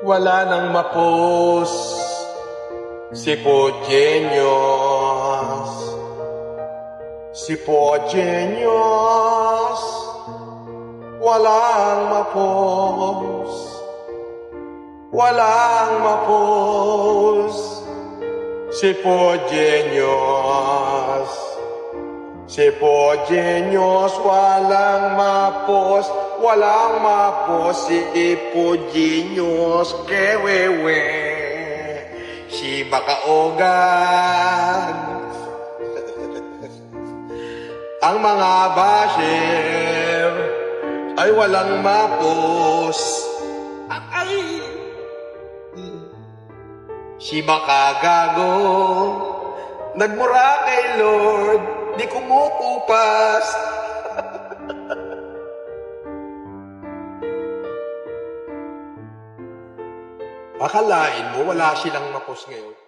Wala nang mapos si Pogenius. Si Pogenius walang mapos. Walang mapos si Pogenius. Si Pogenius walang mapos. Walang mapos si Pogenius. Kewewe si Bakaogan. Ang mga basher ay walang mapos. Ay! Si Makagago nagmura kay Lord, di kumukupas. Akalain mo wala silang mapos ngayon?